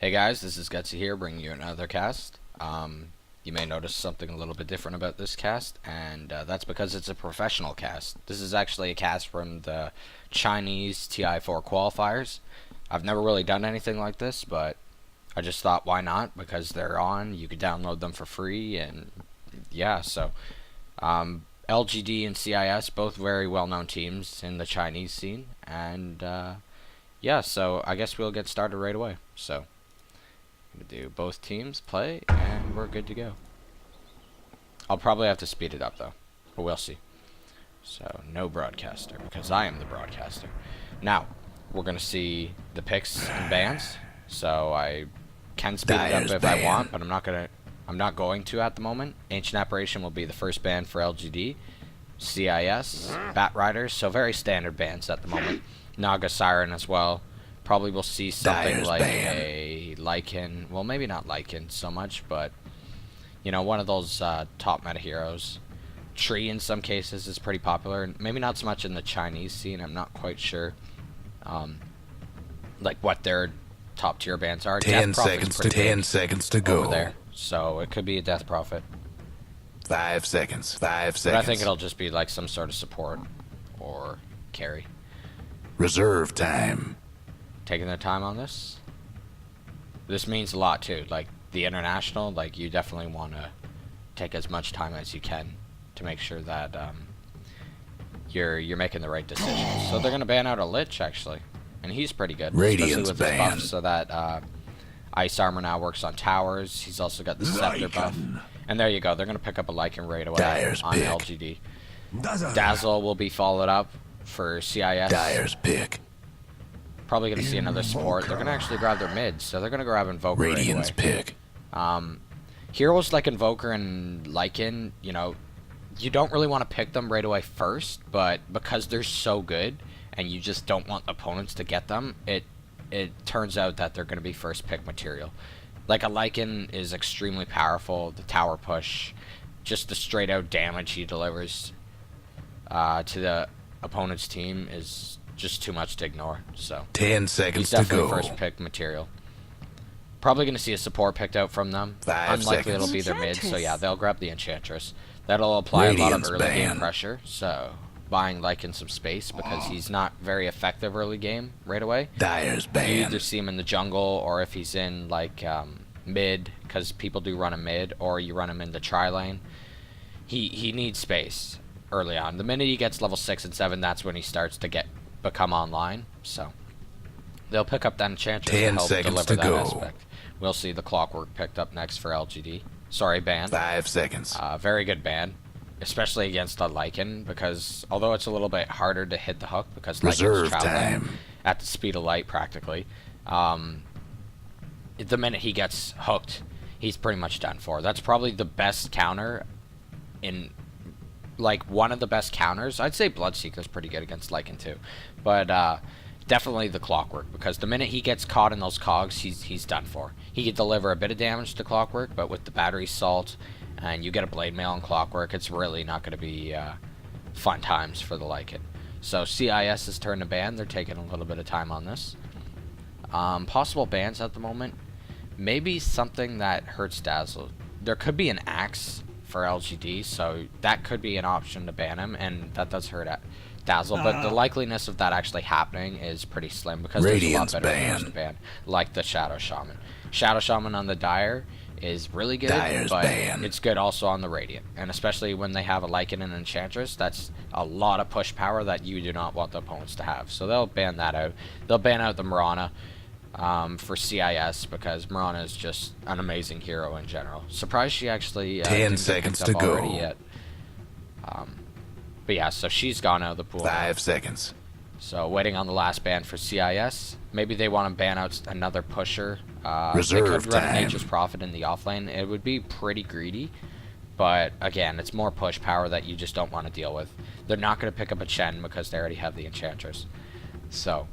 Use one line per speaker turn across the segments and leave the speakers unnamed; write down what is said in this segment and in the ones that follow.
Hey guys, this is Gutsy here, bringing you another cast. You may notice something a little bit different about this cast, and that's because it's a professional cast. This is actually a cast from the Chinese TI4 qualifiers. I've never really done anything like this, but I just thought why not, because they're on, you could download them for free, and yeah, so LGD and CIS, both very well-known teams in the Chinese scene, and yeah, so I guess we'll get started right away. So I'm gonna do both teams play, and we're good to go. I'll probably have to speed it up though, but we'll see. So no broadcaster, because I am the broadcaster. Now we're gonna see the picks and bans. So I can speed it up if I want, but I'm not going to at the moment. Ancient Apparition will be the first ban for LGD. CIS, Bat Riders, so very standard bans at the moment. Naga Siren as well. Probably we'll see something like a Lycan. Well, maybe not Lycan so much, but you know, one of those top meta heroes. Tree in some cases is pretty popular. Maybe not so much in the Chinese scene. I'm not quite sure. Like what their top tier bans are.
10 seconds to go.
Over there. So it could be a Death Prophet.
5 seconds. 5 seconds.
But I think it'll just be like some sort of support or carry.
Reserve time.
Taking their time on this. This means a lot too. Like the international, like you definitely want to take as much time as you can to make sure that you're making the right decisions. So they're gonna ban out a Lich actually, and he's pretty good,
Radiance
especially with his buff. So that Ice Armor now works on towers. He's also got the Scepter buff, and there you go. They're gonna pick up a Lycan right away on LGD. Dazzle will be followed up for CIS.
Dyer's pick.
Probably going to see another support. They're going to actually grab their mids, so they're going to grab Invoker
Radiant's
anyway.
pick.
Heroes like Invoker and Lycan, you know, you don't really want to pick them right away first, but because they're so good and you just don't want opponents to get them, it turns out that they're going to be first pick material. Like a Lycan is extremely powerful. The tower push, just the straight out damage he delivers to the opponent's team is just too much to ignore. So
10 seconds
he's definitely
to go.
first pick material. Probably going to see a support picked out from them.
5
Unlikely
seconds.
it'll be their mid, so yeah, they'll grab the Enchantress. That'll apply a lot of early game pressure, so buying Lycan some space because he's not very effective early game right away.
Dyer's
You
ban.
either see him in the jungle, or if he's in like mid, because people do run a mid, or you run him in the tri-lane. He needs space early on. The minute he gets level 6 and 7, that's when he starts to become online. So they'll pick up that Enchantress to
10
help
seconds
deliver
to
that
go.
aspect. We'll see the Clockwork picked up next for LGD. Sorry, ban.
5 seconds.
Very good ban, especially against the Lycan, because although it's a little bit harder to hit the hook because
Reserve
Lycan's traveling
time.
at the speed of light practically, the minute he gets hooked, he's pretty much done for. That's probably the best counter in, like, one of the best counters. I'd say Bloodseeker's pretty good against Lycan too, but definitely the Clockwork, because the minute he gets caught in those cogs, he's done for. He could deliver a bit of damage to Clockwork, but with the battery salt and you get a blade mail on Clockwork, it's really not going to be fun times for the Lycan. So CIS is turn to ban. They're taking a little bit of time on this. Possible bans at the moment, maybe something that hurts Dazzle. There could be an Axe for LGD, so that could be an option to ban him, and that does hurt Dazzle, but the likeliness of that actually happening is pretty slim, because there's a lot better heroes to ban, like the Shadow Shaman. Shadow Shaman on the Dire is really good, but it's good also on the Radiant, and especially when they have a Lycan and Enchantress, that's a lot of push power that you do not want the opponents to have, so they'll ban that out. They'll ban out the Mirana for CIS, because Mirana is just an amazing hero in general. Surprised she actually
10 seconds to go.
already yet. But yeah, so she's gone out of the pool.
5 seconds.
So waiting on the last ban for CIS. Maybe they want to ban out another pusher. They
Reserve
could run a
time.
Nature's Prophet in the offlane. It would be pretty greedy, but again, it's more push power that you just don't want to deal with. They're not going to pick up a Chen because they already have the Enchantress. So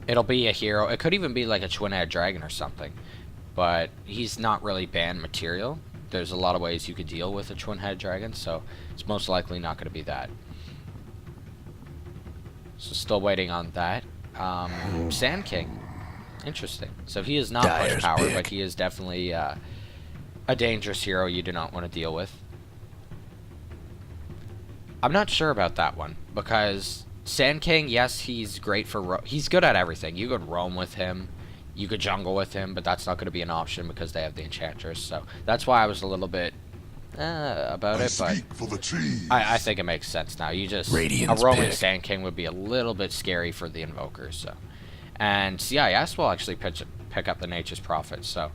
it'll be a hero. It could even be like a Twin-Headed Dragon or something, but he's not really banned material. There's a lot of ways you could deal with a Twin-Headed Dragon, so it's most likely not going to be that. So still waiting on that. Sand King. Interesting. So he is not much
Dire's
power,
pick.
but he is definitely a dangerous hero you do not want to deal with. I'm not sure about that one, because Sand King, yes, he's great for... he's good at everything. You could roam with him, you could jungle with him, but that's not going to be an option because they have the Enchantress. So that's why I was a little bit about it, but I think it makes sense now. You just...
Radiant's
a roaming
pick.
Sand King would be a little bit scary for the Invokers, so... And CIS will actually pick up the Nature's Prophet, so...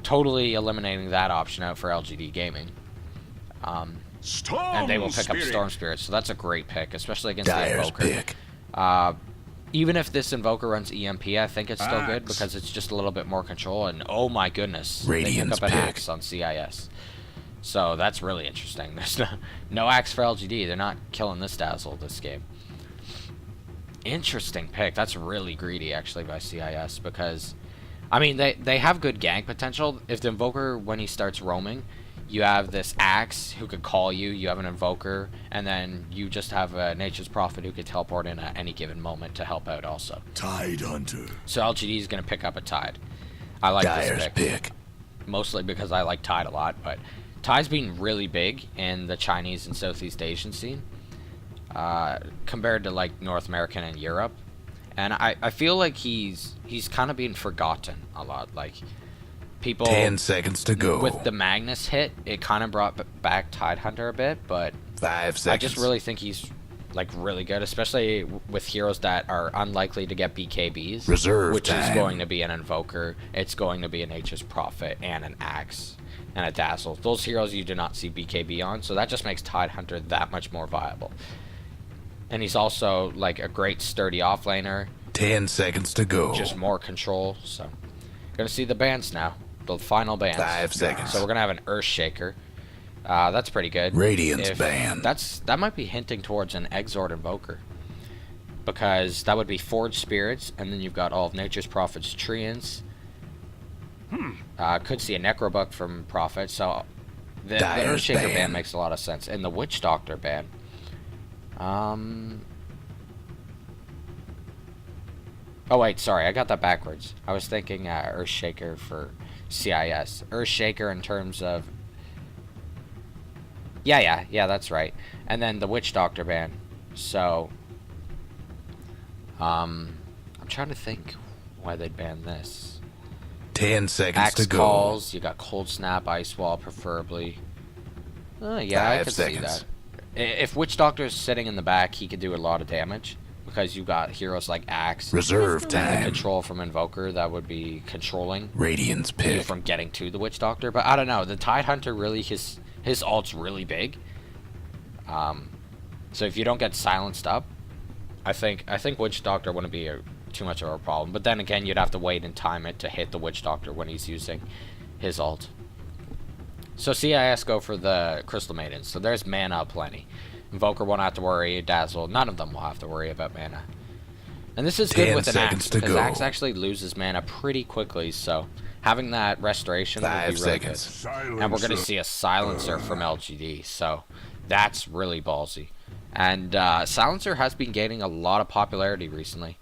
Totally eliminating that option out for LGD Gaming. And they will pick up Storm Spirit, so that's a great pick, especially against the
Dire's
Invoker.
pick.
Even if this Invoker runs EMP, I think it's still good because it's just a little bit more control, and oh my goodness,
Radiant's
they pick up an
pick.
Axe on CIS. So that's really interesting. There's no Axe for LGD. They're not killing this Dazzle this game. Interesting pick. That's really greedy, actually, by CIS, because... I mean, they have good gank potential. If the Invoker, when he starts roaming, you have this Axe who could call you, you have an Invoker, and then you just have a Nature's Prophet who could teleport in at any given moment to help out also.
Tide Hunter.
So LGD is going to pick up a Tide. I like
Dire's
this
pick.
mostly because I like Tide a lot, but Tide's been really big in the Chinese and Southeast Asian scene compared to like North American and Europe. And I feel like he's kind of being forgotten a lot. Like, people...
10 seconds to go.
With the Magnus hit, it kind of brought back Tide Hunter a bit, but...
5 seconds.
I just really think he's, like, really good, especially with heroes that are unlikely to get BKBs.
Reserve
which
time.
is going to be an Invoker, it's going to be a Nature's Prophet, and an Axe, and a Dazzle. Those heroes you do not see BKB on, so that just makes Tide Hunter that much more viable. And he's also, like, a great sturdy offlaner.
10 seconds to go.
Just more control, so... Gonna see the bans now. The final bans.
5 seconds.
So we're gonna have an Earthshaker. That's pretty good.
Radiant's ban.
That might be hinting towards an Exort Invoker. Because that would be Forged Spirits, and then you've got all of Nature's Prophet's Treants. Could see a Necrobuck from Prophet, so... The Earthshaker ban makes a lot of sense. And the Witch Doctor ban... Oh wait, sorry, I got that backwards. I was thinking Earthshaker for CIS. Earthshaker in terms of... Yeah, that's right. And then the Witch Doctor ban. So... I'm trying to think why they'd ban this.
10 seconds
Axe
to go.
Calls, you got Cold Snap, Ice Wall preferably. Yeah, I
5
could
seconds.
see that. If Witch Doctor's sitting in the back, he could do a lot of damage. Because you got heroes like Axe.
Reserve
and
time.
Control from Invoker, that would be controlling
Radiant's
you
pick.
from getting to the Witch Doctor. But I don't know, the Tide Hunter really, his ult's really big. So if you don't get silenced up, I think Witch Doctor wouldn't be too much of a problem. But then again, you'd have to wait and time it to hit the Witch Doctor when he's using his ult. So CIS go for the Crystal Maidens. So there's mana plenty. Invoker won't have to worry. Dazzle, none of them will have to worry about mana. And this is good
10
with an
seconds
Axe,
to
because
go.
Axe actually loses mana pretty quickly, so having that restoration will be
5
really
seconds.
good. And we're going to see a Silencer from LGD, so that's really ballsy. And Silencer has been gaining a lot of popularity recently.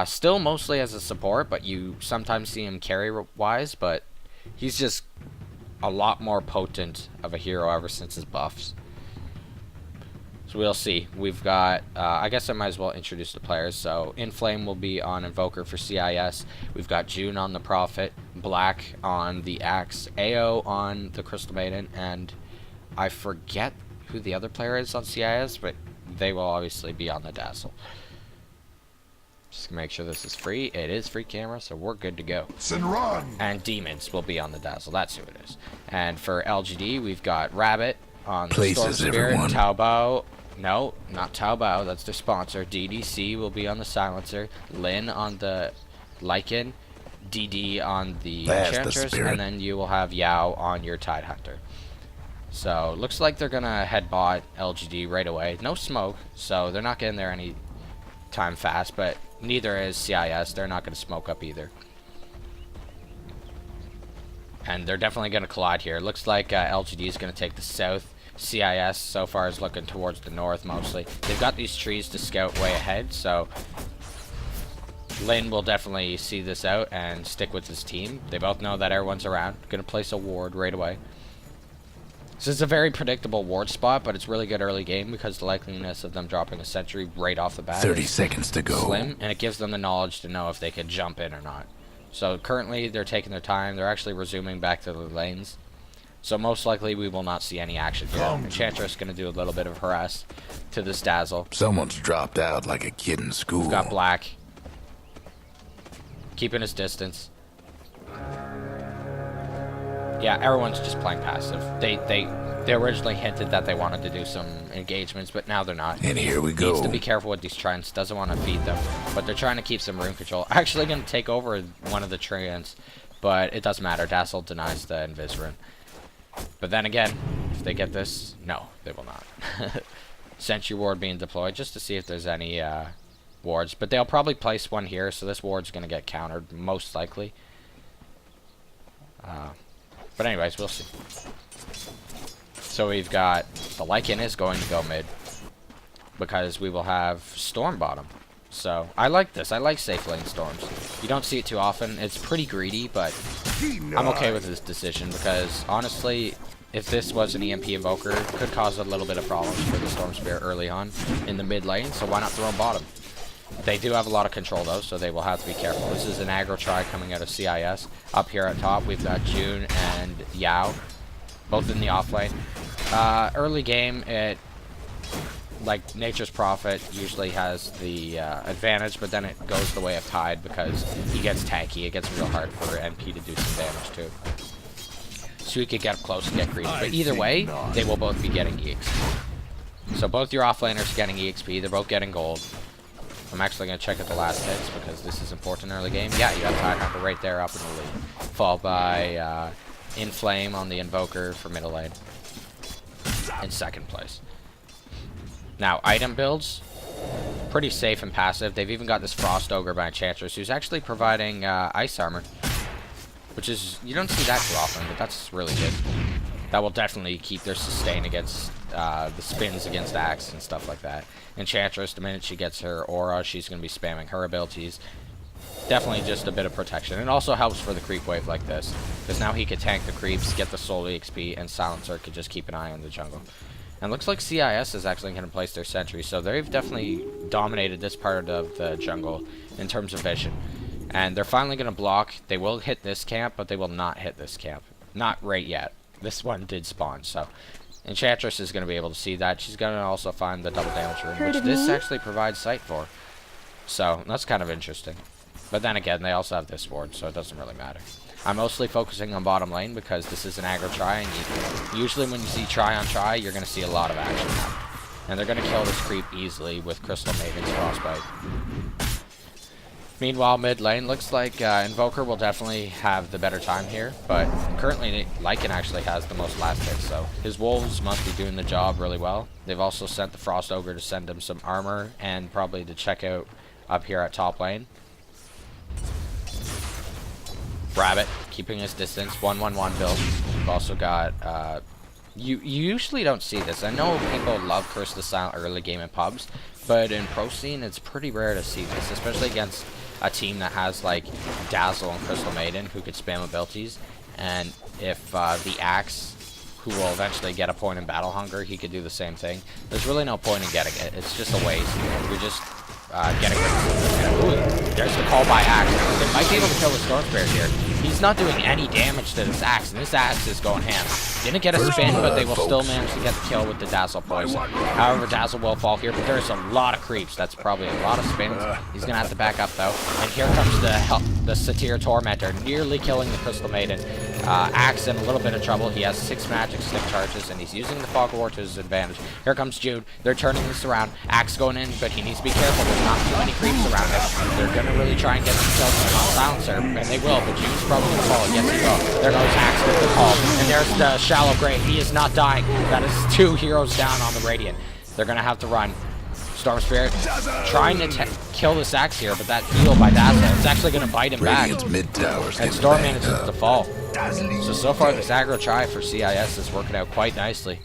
Still mostly as a support, but you sometimes see him carry-wise, but he's just a lot more potent of a hero ever since his buffs. So we'll see. We've got, I guess I might as well introduce the players. So Inflame will be on Invoker for CIS. We've got June on the Prophet, Black on the Axe, AO on the Crystal Maiden, and I forget who the other player is on CIS, but they will obviously be on the Dazzle. Just make sure this is free. It is free camera, so we're good to go. And Demons will be on the Dazzle. That's who it is. And for LGD, we've got Rabbit on the Storm
Places,
Spirit,
everyone.
Taobao. No, not Taobao. That's their sponsor. DDC will be on the Silencer. Lin on the Lycan. DD on the
That's the
Enchantress.
spirit.
And then you will have Yao on your Tide Hunter. So, looks like they're going to head bot LGD right away. No smoke, so they're not getting there any time fast, but neither is CIS. They're not going to smoke up either. And they're definitely going to collide here. Looks like LGD is going to take the south. CIS so far is looking towards the north mostly. They've got these trees to scout way ahead, so Lin will definitely see this out and stick with his team. They both know that everyone's around. Gonna place a ward right away. This is a very predictable ward spot, but it's really good early game because the likeliness of them dropping a sentry right off the bat
30
is
seconds to go.
slim, and it gives them the knowledge to know if they could jump in or not. So currently they're taking their time. They're actually resuming back to the lanes. So most likely we will not see any action here. Enchantress is going to do a little bit of harass to this Dazzle.
Someone's dropped out like a kid in school.
We've got Black keeping his distance. Yeah, everyone's just playing passive. They originally hinted that they wanted to do some engagements, but now they're not.
And here we go.
Needs to be careful with these Trents. Doesn't want to feed them, but they're trying to keep some room control. Actually going to take over one of the Trents, but it doesn't matter. Dazzle denies the Invis rune. But then again, if they get this, no, they will not. Sentry ward being deployed just to see if there's any wards, but they'll probably place one here, so this ward's going to get countered most likely. But anyways, we'll see. So we've got the Lycan is going to go mid because we will have Storm bottom. So I like this. I like safe lane Storms. You don't see it too often. It's pretty greedy, but I'm okay with this decision because honestly, if this was an EMP Invoker, it could cause a little bit of problems for the Storm Spirit early on in the mid lane, so why not throw him bottom? They do have a lot of control though, so they will have to be careful. This is an aggro try coming out of CIS. Up here at top, we've got June and Yao, both in the off lane. Early game, like Nature's Prophet usually has the advantage, but then it goes the way of Tide because he gets tanky. It gets real hard for NP to do some damage too. So he could get up close and get greedy. But either way, they will both be getting EXP. So both your offlaners are getting EXP. They're both getting gold. I'm actually going to check out the last hits because this is important early game. Yeah, you got Tidehunter right there up in the lead. Followed by Inflame on the Invoker for middle lane. In second place. Now, item builds. Pretty safe and passive. They've even got this Frost Ogre by Enchantress who's actually providing ice armor. Which is, you don't see that too often, but that's really good. That will definitely keep their sustain against the spins against Axe and stuff like that. Enchantress, the minute she gets her aura, she's going to be spamming her abilities. Definitely just a bit of protection. It also helps for the creep wave like this, because now he could tank the creeps, get the soul EXP, and Silencer could just keep an eye on the jungle. And looks like CIS is actually going to place their sentry, so they've definitely dominated this part of the jungle in terms of vision. And they're finally going to block. They will hit this camp, but they will not hit this camp. Not right yet. This one did spawn, so Enchantress is going to be able to see that. She's going to also find the double damage rune, which this actually provides sight for. So that's kind of interesting. But then again, they also have this ward, so it doesn't really matter. I'm mostly focusing on bottom lane because this is an aggro try, and usually when you see try on try, you're going to see a lot of action happen. And they're going to kill this creep easily with Crystal Maiden's Frostbite. Meanwhile, mid lane, looks like Invoker will definitely have the better time here, but currently Lycan actually has the most last hits, so his Wolves must be doing the job really well. They've also sent the Frost Ogre to send him some armor, and probably to check out up here at top lane. Rabbit, keeping his distance, 1-1-1 build. We've also got, you usually don't see this. I know people love Curse of the Silent early game in pubs, but in pro scene, it's pretty rare to see this, especially against a team that has like Dazzle and Crystal Maiden who could spam abilities, and if the Axe, who will eventually get a point in Battle Hunger, he could do the same thing. There's really no point in getting it. It's just a waste. You're just getting rid of it. There's the call by Axe. They might be able to kill the Storm Spirit here. He's not doing any damage to this Axe, and this Axe is going ham. Didn't get a spin, but they will still manage to get the kill with the Dazzle poison. However, Dazzle will fall here, but there's a lot of creeps. That's probably a lot of spins. He's going to have to back up, though. And here comes the Satyr Tormentor, nearly killing the Crystal Maiden. Axe in a little bit of trouble. He has 6 magic stick charges, and he's using the Fog of War to his advantage. Here comes Jude. They're turning this around. Axe going in, but he needs to be careful. There's not too many creeps around him. They're going to really try and get some kills on Silencer, and they will, but Jude's probably going to fall. Yes, he will. There goes Axe with the call, and there's the Shallow Grave. He is not dying. That is 2 heroes down on the Radiant. They're going to have to run. Storm Spirit trying to kill this Axe here, but that heal by Dazzle, it's actually going to bite him back. And Storm manages to fall. So far this aggro try for CIS is working out quite nicely.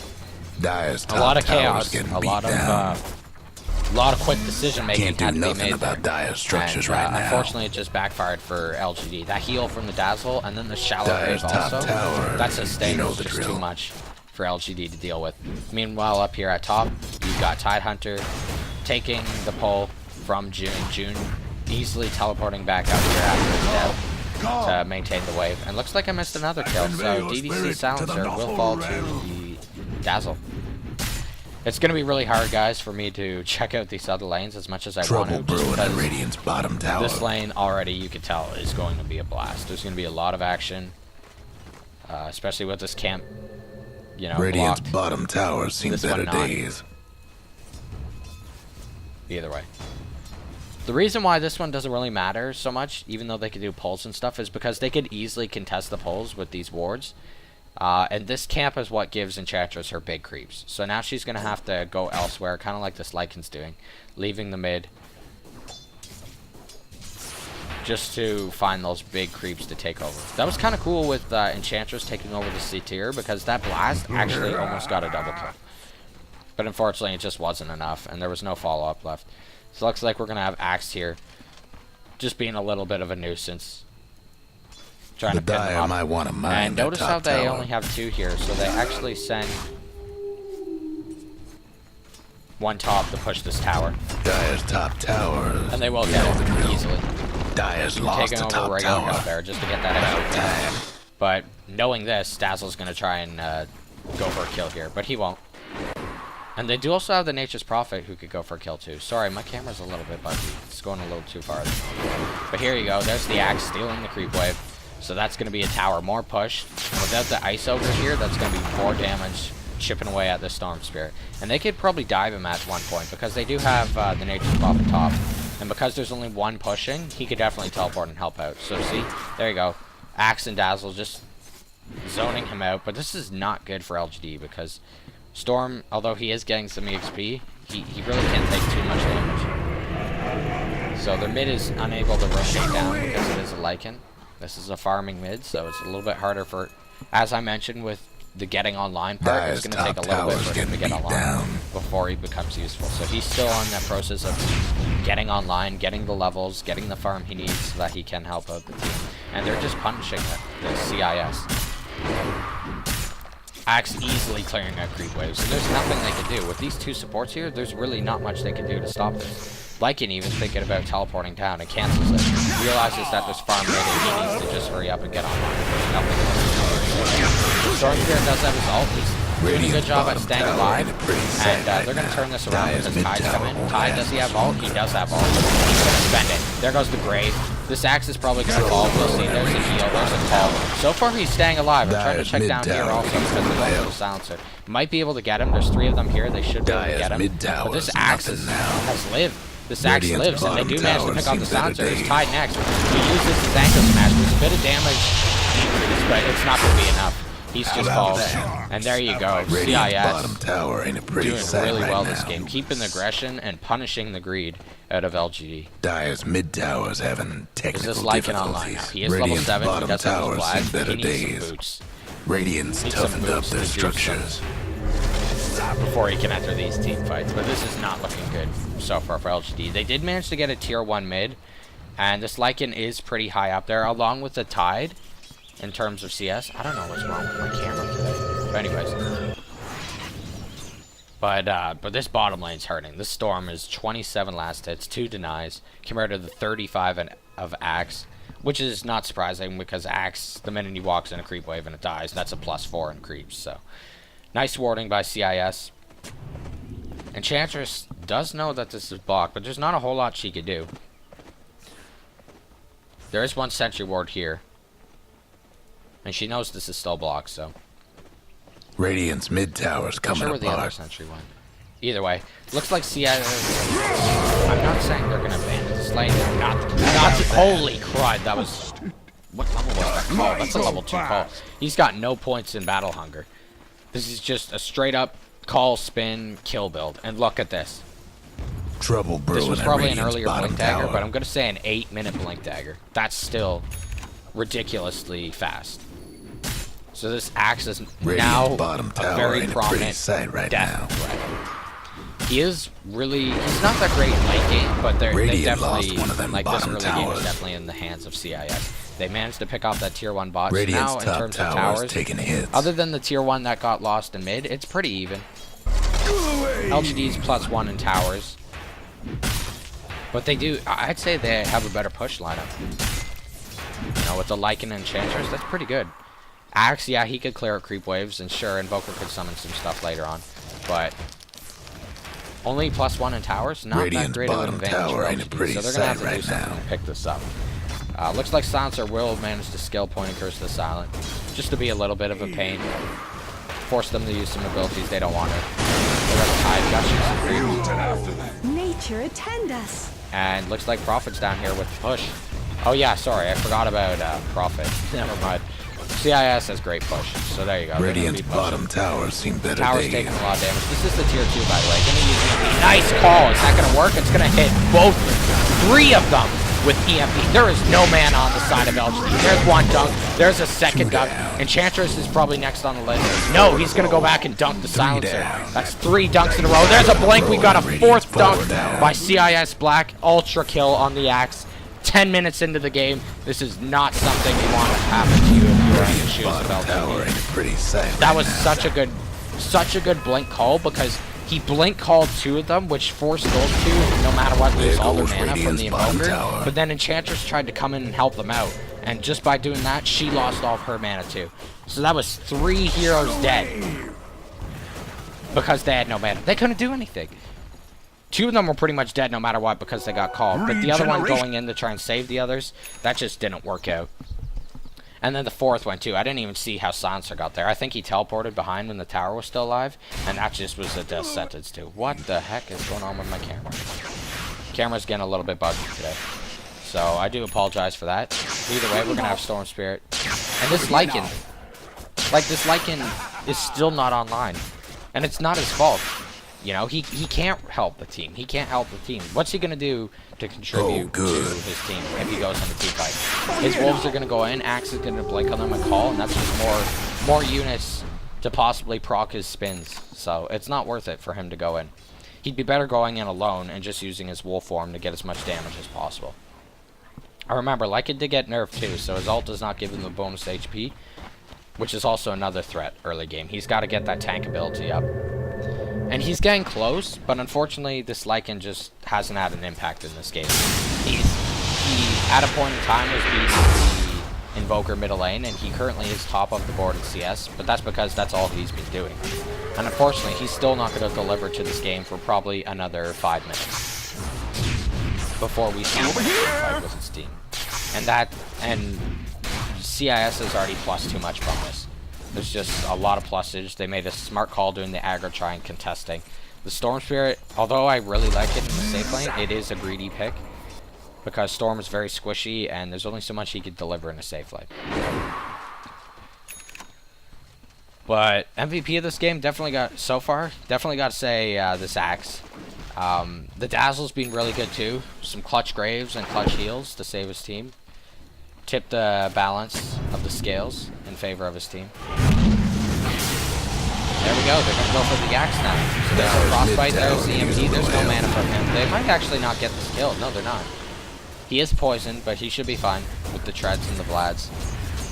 A lot of chaos, a lot of A lot of quick decision making
Can't do
had to be
nothing
made
about
there.
dire structures
And,
right now.
unfortunately, it just backfired for LGD. That heal from the Dazzle and then the shallow
Dire's
grave
top
also.
tower,
That sustain
you know
was
the
just
drill.
too much for LGD to deal with. Meanwhile, up here at top, you've got Tidehunter taking the pull from June. June easily teleporting back up here after his death to maintain the wave. And looks like I missed another kill, so DDC Silencer will fall to the Dazzle. It's going to be really hard, guys, for me to check out these other lanes as much as I want
Trouble
to. Just
brewing at
because
Radiant's bottom tower.
this lane already, you could tell, is going to be a blast. There's going to be a lot of action, especially with this camp, you know,
Radiant's
blocked.
bottom tower's seen
This
better
one not.
days.
Either way. The reason why this one doesn't really matter so much, even though they could do pulls and stuff, is because they could easily contest the pulls with these wards. And this camp is what gives Enchantress her big creeps. So now she's going to have to go elsewhere, kind of like this Lycan's doing, leaving the mid just to find those big creeps to take over. That was kind of cool with Enchantress taking over the C tier, because that blast actually almost got a double kill. But unfortunately, it just wasn't enough, and there was no follow-up left. So it looks like we're going to have Axe here, just being a little bit of a nuisance. Trying
The
to pin them
Dire
up.
might want to mine
And
that
notice
top
how they
tower.
only have 2 here, so they actually send one top to push this tower.
Dire's top tower.
And they will
you
get
know the
it
drill.
easily.
Dire's lost
Taking
the
over
top
regular
tower.
Hellbear just to get that extra kill. But knowing this, Dazzle's going to try and go for a kill here, but he won't. And they do also have the Nature's Prophet who could go for a kill too. Sorry, my camera's a little bit buggy. It's going a little too far. But here you go. There's the Axe stealing the creep wave. So that's going to be a tower more push. And without the ice over here, that's going to be more damage chipping away at the Storm Spirit. And they could probably dive him at one point because they do have the Nature's Prophet top. And because there's only one pushing, he could definitely teleport and help out. So see, there you go. Axe and Dazzle just zoning him out. But this is not good for LGD because Storm, although he is getting some EXP, he really can't take too much damage. So their mid is unable to rotate down because it is a Lycan. This is a farming mid, so it's a little bit harder for, as I mentioned, with the getting online part, it's going to take a little bit for him to get online before he becomes useful. So he's still on that process of getting online, getting the levels, getting the farm he needs so that he can help out the team. And they're just punishing the CIS. Axe easily clearing out creep waves, and there's nothing they can do. With these 2 supports here, there's really not much they can do to stop this. Lycan even thinking about teleporting down and cancels it. Realizes that there's farm mid and he needs to just hurry up and get online. There's nothing else to do. Storm Spirit does have his ult. He's doing a good job at staying alive. And they're going to turn this around because Tide's coming. Tide, does he have ult? He does have ult. He's going to spend it. There goes the grave. This Axe is probably going to fall. We'll see. There's a heal. There's a call. So far, he's staying alive. I'm trying to check down here also because there's also a silencer. Might be able to get him. There's 3 of them here. They should be able to get him. But this Axe has lived. This Axe lives, and they do manage to pick off the silencer. It's Tide next. He uses his ankle smash. There's a bit of damage decrease, but it's not going to be enough. He's just falls. And there you go. CIS doing really well this game. Keeping the aggression and punishing the greed out of LGD.
Dire's mid tower's having technical
Is this Lycan online now?
difficulties.
He is level 7. He does have his flag.
better
He needs some
days.
boots.
Radiant's
Needs some
toughened up
boots
their
to do
structures.
Before he can enter these team fights, but this is not looking good so far for LGD. They did manage to get a tier 1 mid, and this Lycan is pretty high up there, along with the Tide, in terms of CS. I don't know what's wrong with my camera today, but anyways. But this bottom lane's hurting. This Storm is 27 last hits, 2 denies, compared to the 35 of Axe, which is not surprising because Axe, the minute he walks in a creep wave and it dies, that's a +4 in creeps, so. Nice warding by CIS. Enchantress does know that this is blocked, but there's not a whole lot she could do. There is one sentry ward here. And she knows this is still blocked, so.
Radiant's mid tower's
I'm
coming
sure where the other
apart.
sentry went. Either way, looks like CIS. I'm not saying they're gonna abandon this lane. They're not. Holy crud, that was. What level was that call? That's a level 2 call. He's got no points in battle hunger. This is just a straight up call, spin, kill build. And look at this.
Trouble brewing
This was
at
probably an
Radiant's
earlier
bottom
blink dagger,
tower.
but I'm going to say an 8-minute blink dagger. That's still ridiculously fast. So this Axe is now
bottom
a
tower
very
ain't a
prominent
pretty sight right
death
now.
threat. He is really, he's not that great in late game, but they
Radiant
definitely,
lost one of them
like this
bottom
early game is
towers.
definitely in the hands of CIS. They managed to pick off that tier 1 bot. So
Radiant's
now in
top
terms of
towers
towers,
taking hits.
other than the tier 1 that got lost in mid, it's pretty even. LGD's +1 in towers. But they do, I'd say they have a better push lineup. You know, with the Lycan and Enchantress, that's pretty good. Axe, yeah, he could clear out creep waves, and sure, Invoker could summon some stuff later on. But only +1 in towers, not
Radiant's
that great of an
bottom
advantage
tower
for
ain't a
LGD,
pretty
so they're going to have to
sight
do
right
something
now.
to pick this up. Looks like Silencer will manage to skill point and curse the Silent, just to be a little bit of a pain. Force them to use some abilities they don't want to. They got the Tide, got some creeps.
Nature attend us.
And looks like Prophet's down here with the push. Oh yeah, sorry, I forgot about Prophet. Never mind. CIS has great push, so there you go.
Radiant's bottom towers seem better
Tower's
days.
taking a lot of damage. This is the tier 2, by the way. Gonna use EMP. Nice call. Is that gonna work? It's gonna hit both, 3 of them with EMP. There is no man on the side of LGD. There's one dunk. There's a second dunk. Enchantress is probably next on the list. No, he's gonna go back and dunk the silencer. That's 3 dunks in a row. There's a blink. We got a 4th dunk by CIS Black. Ultra kill on the Axe. 10 minutes into the game. This is not something you want to happen to you if you're in the shoes of LGD. That was such a good blink call because he blink called 2 of them, which forced those 2 no matter what lose all their mana from the Invoker. But then Enchantress tried to come in and help them out, and just by doing that, she lost all of her mana too. So that was 3 heroes dead because they had no mana. They couldn't do anything. 2 of them were pretty much dead no matter what because they got called. But the other one going in to try and save the others, that just didn't work out. And then the 4th one too. I didn't even see how Silencer got there. I think he teleported behind when the tower was still alive. And that just was a death sentence too. What the heck is going on with my camera? Camera's getting a little bit buggy today. So I do apologize for that. Either way, we're going to have Storm Spirit. And this Lycan. Like, this Lycan is still not online. And it's not his fault. You know, he can't help the team. He can't help the team. What's he going to do to contribute to his team if he goes on the team fight? His Wolves are going to go in, Axe is going to blink on them and call, and that's just more units to possibly proc his spins. So it's not worth it for him to go in. He'd be better going in alone and just using his Wolf form to get as much damage as possible. I remember, Lycan did get nerfed too, so his ult does not give him the bonus HP, which is also another threat early game. He's got to get that tank ability up. And he's getting close, but unfortunately this Lycan just hasn't had an impact in this game. He at a point in time was beating the Invoker middle lane, and he currently is top of the board in CS, but that's because that's all he's been doing. And unfortunately, he's still not going to deliver to this game for probably another 5 minutes before we see him fight with his team. And CIS has already plus too much from this. There's just a lot of pluses. They made a smart call doing the aggro try and contesting. The Storm Spirit, although I really like it in the safe lane, it is a greedy pick. Because Storm is very squishy and there's only so much he could deliver in a safe lane. But MVP of this game definitely got to say this Axe. The Dazzle's been really good too. Some clutch graves and clutch heals to save his team. Tip the balance of the scales in favor of his team. There we go. They're going to go for the Axe now. So there's a Frostbite, there's the EMP, there's no mana from him. They might actually not get this kill. No, they're not. He is poisoned, but he should be fine with the Treads and the Vlads.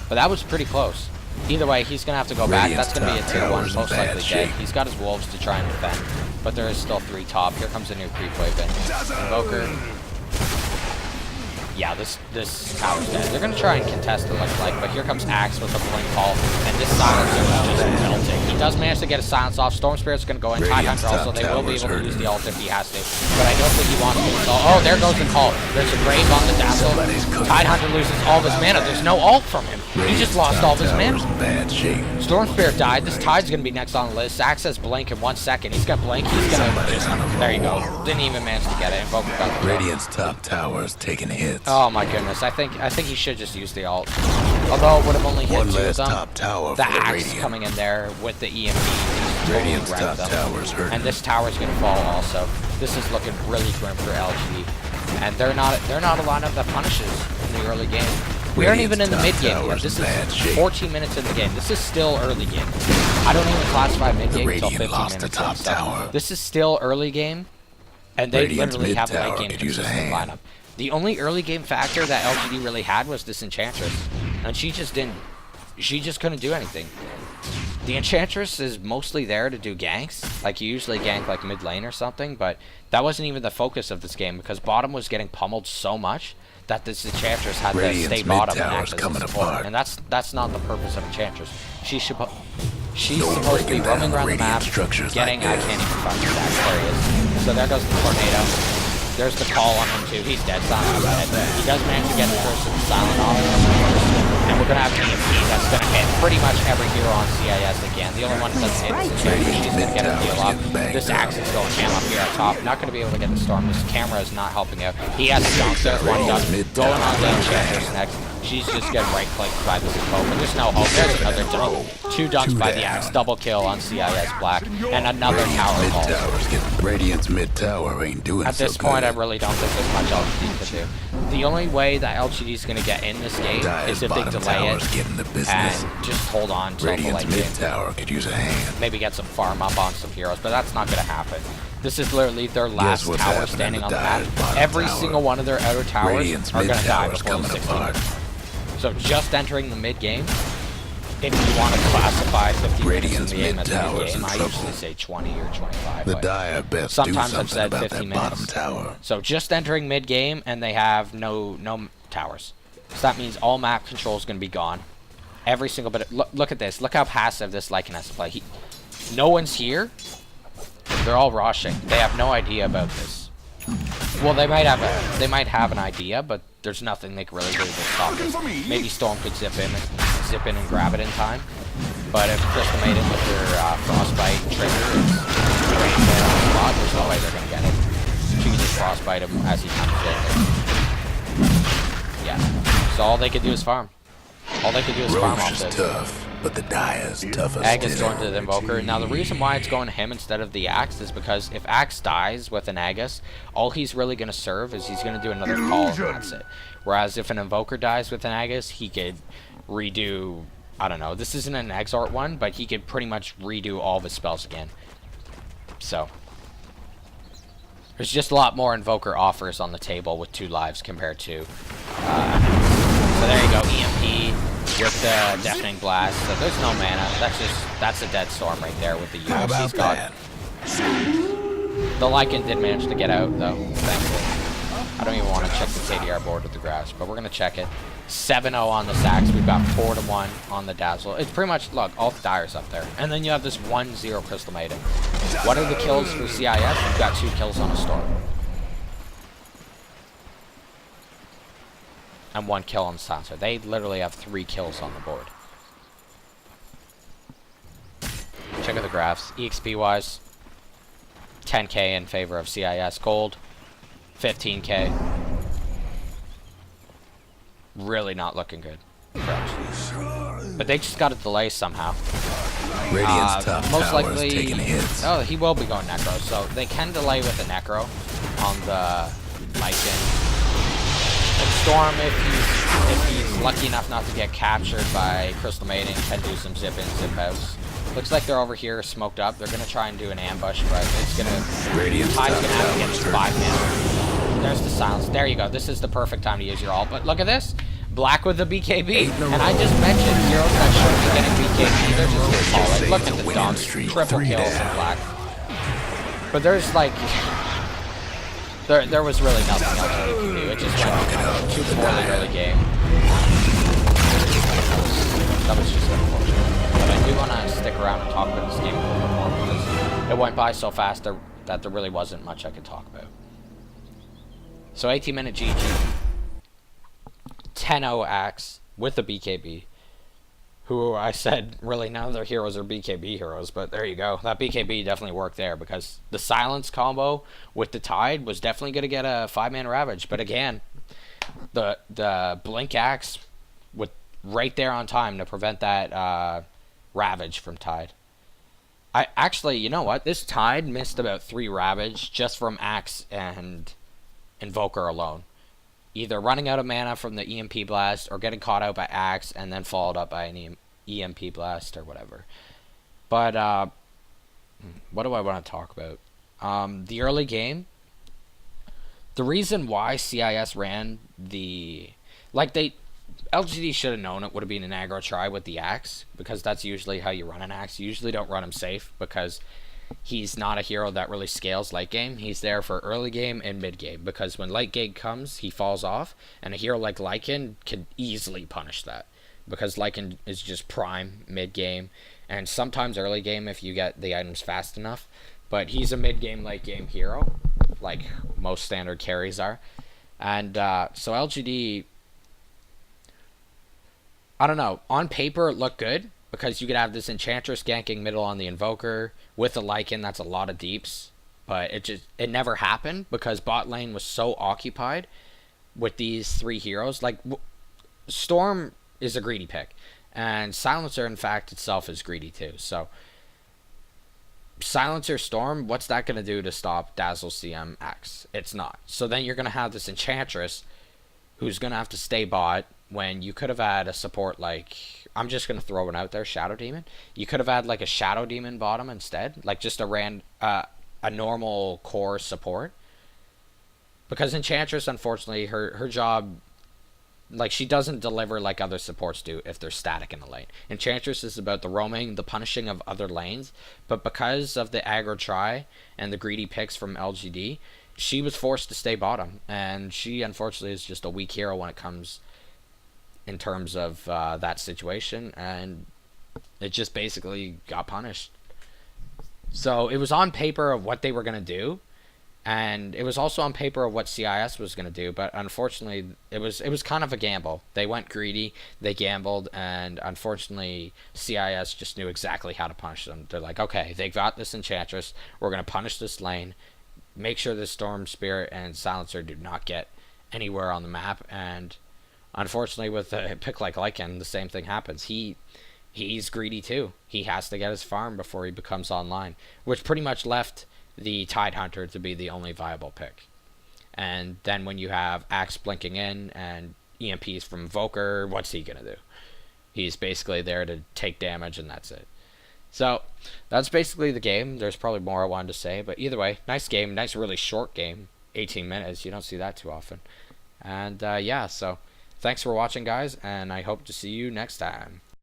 But that was pretty close. Either way, he's going to have to go back. That's going to be a tier 1, most likely dead. He's got his Wolves to try and defend. But there is still 3 top. Here comes a new creep wave in. Invoker. Yeah, this tower's dead. They're going to try and contest it, looks like, but here comes Axe with a blink call, and this silencer is just melting. He does manage to get a silence off. Storm Spirit's going to go in. Tidehunter also, they will be able to use the ult if he has to, but I don't think he wants to. Oh, there goes the call. There's a grave on the Dazzle. Tidehunter loses all of his mana. There's no ult from him. He just lost all of his mana. Storm Spirit died. This Tide's going to be next on the list. Axe has blink in 1 second. He's going to blink. He's going to just... There you go. Didn't even manage to get it. Invoker got the
Radiant's top tower's taking hits.
Oh my goodness, I think he should just use the ult. Although it would have only hit 2 of them.
Top tower
the Axe coming in there with the EMP
Radiant's top
them.
tower's hurting.
And this tower's gonna fall also. This is looking really grim for LGD. And they're not a lineup that punishes in the early game. We aren't even in the
Radiant's
mid
top
game yet.
tower's
This
in bad
is
shape.
14 minutes in the game. This is still early game. I don't even classify mid game until
Radiant
15
lost
minutes
the top
in. So
tower.
this is still early game, and they
Radiant's
literally
mid
have a late
tower
game
could use a
consistent
hand.
lineup. The only early game factor that LGD really had was this Enchantress, and she just couldn't do anything. The Enchantress is mostly there to do ganks, like you usually gank like mid lane or something, but that wasn't even the focus of this game because bottom was getting pummeled so much that this Enchantress had to
Radiant's
stay
mid
bottom and
tower's
act as a
coming
support,
apart.
and that's not the purpose of Enchantress. She's supposed to be
breaking down
roaming
the
around the map,
Radiant structures
getting,
like
I
this.
can't even find the exact where he is. So there goes the tornado. There's the call on him too. He's dead. Silent about it. He does manage to get the first of the silent off. And we're going to have an EMP that's going to hit pretty much every hero on CIS again. The only one that doesn't hit is Enchantress. She's going to get a deal off. This axe is going ham up here at top. Not going to be able to get the storm. This camera is not helping out. He has a dunk. There's one dunk. Going on the Enchantress next. She's just getting right clicked by this poke. And there's no hope. There's another dunk. Two dunks by the axe. Double kill on CIS Black. And another tower fall.
Radiant's mid tower ain't doing
At this point, I really don't think there's much LGD to do. The only way that LGD is going to get in this game is if they delay it and just hold on till the late game.
Tower could use a hand.
Maybe get some farm up on some heroes, but that's not going to happen. This is literally their last
what's
tower
happening
standing
to
on the map.
Dire's bottom
Every
tower.
single one of their outer towers
Radiant's
are going to
mid
die
tower's
before the
coming
16
apart.
minutes. So just entering the mid game, if you want to classify 15
Radiant's
minutes in the game
mid
as mid
tower's
game,
in
I
trouble.
usually say 20 or 25.
The
but
Dire best do
sometimes I've
something
said
about
15
that bottom
minutes.
tower.
So just entering mid game and they have no towers. So that means all map control is going to be gone. Every single bit. Look at this. Look how passive this Lycan has to play. No one's here. They're all rushing. They have no idea about this. Well, they might have an idea, but there's nothing they can really do to stop this. Maybe Storm could zip in and grab it in time. But if Crystal made it with their frostbite trigger is right there on the spot, there's no way they're gonna get it. She can just frostbite him as he comes in. Yeah. So all they could do is farm. All they could do is farm off
Roche is
this.
tough, but the Dire's tougher
Egg is
still.
going to the Invoker. Now, the reason why it's going to him instead of the Axe is because if Axe dies with an Aegis, all he's really going to serve is he's going to do another call, and that's it. Whereas if an Invoker dies with an Aegis, he could redo, I don't know, this isn't an Exort one, but he could pretty much redo all of his spells again. So, there's just a lot more Invoker offers on the table with 2 lives compared to, so there you go, EMP with the Deafening Blast. So there's no mana. That's a dead Storm right there with the
How
Use he's
about
got.
that?
The Lycan did manage to get out, though, thankfully. I don't even want to check the KDR board with the graphs, but we're going to check it. 7-0 on the Sax. We've got 4-1 on the Dazzle. It's pretty much, look, all the Dire's up there. And then you have this 1-0 Crystal Maiden. What are the kills for CIS? We've got 2 kills on a Storm. And 1 kill on the Silencer. They literally have 3 kills on the board. Check out the graphs. EXP wise, 10k in favor of CIS. Gold, 15k. Really not looking good. But they just got a delay somehow.
Radiant's top
Most
tower's
likely,
taking hits.
oh, he will be going Necro, so they can delay with a Necro on the Lycan. And Storm, if he's lucky enough not to get captured by Crystal Maiden, can do some zip in, zip outs. Looks like they're over here smoked up. They're gonna try and do an ambush, but it's gonna.
Radiant's
Ty's
top
gonna have to get
tower's
his
hurt.
5 mana. There's the silence. There you go. This is the perfect time to use your ult. But look at this. Black with the BKB. And I just mentioned heroes that shouldn't be getting BKB. They're just gonna call it. Look at the
Winning
dunks.
streak,
Triple
3
kills
down.
from Black. But there's like. There was really nothing else that they could do. It just went too poorly early game. That was just unfortunate. But I do want to stick around and talk about this game a little bit more because it went by so fast that there really wasn't much I could talk about. So 18-minute GG. 10-0 Axe with the BKB. Who I said really none of their heroes are BKB heroes, but there you go. That BKB definitely worked there because the silence combo with the Tide was definitely going to get a 5-man Ravage. But again, the Blink Axe with right there on time to prevent that Ravage from Tide. I actually, you know what? This Tide missed about 3 Ravage just from Axe and Invoker alone. either running out of mana from the EMP blast or getting caught out by Axe and then followed up by an EMP blast or whatever. But what do I want to talk about? The early game. The reason why CIS ran the LGD should have known it would have been an aggro try with the Axe, because that's usually how you run an Axe. You usually don't run him safe because he's not a hero that really scales late game. He's there for early game and mid game, because when late game comes, he falls off, and a hero like Lycan can easily punish that, because Lycan is just prime mid game, and sometimes early game if you get the items fast enough. But he's a mid game, late game hero, like most standard carries are. And so LGD, I don't know, on paper it looked good, because you could have this Enchantress ganking middle on the Invoker with a Lycan. That's a lot of deeps, but it never happened because bot lane was so occupied with these three heroes. Like, Storm is a greedy pick, and Silencer in fact itself is greedy too. So Silencer Storm, what's that going to do to stop Dazzle CM Axe? It's not. So then you're going to have this Enchantress who's going to have to stay bot, when you could have had a support like, I'm just going to throw it out there, Shadow Demon. You could have had like a Shadow Demon bottom instead, like just a normal core support. Because Enchantress, unfortunately, her job, like, she doesn't deliver like other supports do if they're static in the lane. Enchantress is about the roaming, the punishing of other lanes, but because of the aggro try and the greedy picks from LGD, she was forced to stay bottom, and she unfortunately is just a weak hero when it comes in terms of that situation, and it just basically got punished. So it was on paper of what they were going to do, and it was also on paper of what CIS was going to do, but unfortunately it was kind of a gamble. They went greedy, they gambled, and unfortunately CIS just knew exactly how to punish them. They're like, okay, they got this Enchantress, we're going to punish this lane, make sure the Storm Spirit and Silencer do not get anywhere on the map. And unfortunately with a pick like Lycan, the same thing happens. He's greedy too. He has to get his farm before he becomes online, which pretty much left the Tidehunter to be the only viable pick. And then when you have Axe blinking in and EMPs from Invoker, what's he gonna do? He's basically there to take damage, and that's it. So that's basically the game. There's probably more I wanted to say, but either way, nice game, nice really short game, 18 minutes. You don't see that too often. And yeah, so thanks for watching, guys, and I hope to see you next time.